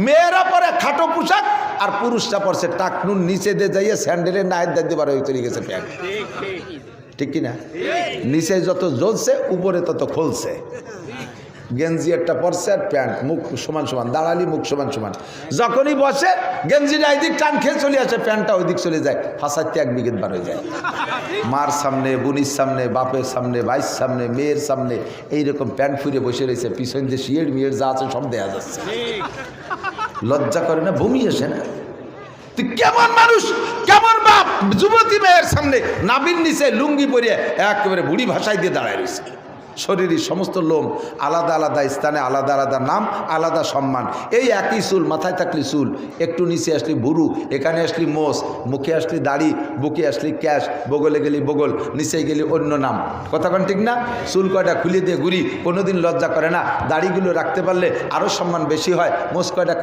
মেয়েরা পরে খাটো পোশাক আর পুরুষরা পরছে টাকনুন নিচে দিয়ে যাইয়ে স্যান্ডেলের নায়ের দাঁড়িয়ে বার হয়ে চলে গেছে প্যান্ট। ঠিক কিনা? নিচে যত জ্বলছে উপরে তত খুলছে। গেঞ্জি একটা পরছে আর প্যান্ট, মুখ সমান সমান, দাঁড়ালি মুখ সমান সমান। যখনই বসে গেঞ্জিটা এইদিক টান খেয়ে চলে আসে, প্যান্টটা ওই দিক চলে যায়, ফাঁসাইতে এক বিঘেত বার হয়ে যায়। মার সামনে, বুনির সামনে, বাপের সামনে, ভাইয়ের সামনে, মেয়ের সামনে এইরকম প্যান্ট ফুরে বসে রয়েছে, পিছন দিয়ে শিয়ের মিয়ের যা আছে সব দেয়া যাচ্ছে। লজ্জা করে না? বমি আসে না? তুই কেমন মানুষ, কেমন বাপ যুবতী মেয়ের সামনে নাবির নিচে লুঙ্গি পরিয়ে একেবারে বুড়ি ভাষায় দিয়ে দাঁড়ায় রয়েছে। শরীরের সমস্ত লোম আলাদা আলাদা স্থানে, আলাদা আলাদা নাম, আলাদা সম্মান। এই একই চুল, মাথায় থাকলি চুল, একটু নিচে আসলি বুরু, এখানে আসলি মোষ, মুখে আসলি দাড়ি, বুকে আসলি ক্যাশ, বগলে গেলি বগল, নিচে গেলি অন্য নাম। কথা কোন ঠিক না? চুল কয়টা খুলে দিয়ে ঘুরি, কোনোদিন লজ্জা করে না। দাড়িগুলো রাখতে পারলে আরও সম্মান বেশি হয়। মোষ কয়টা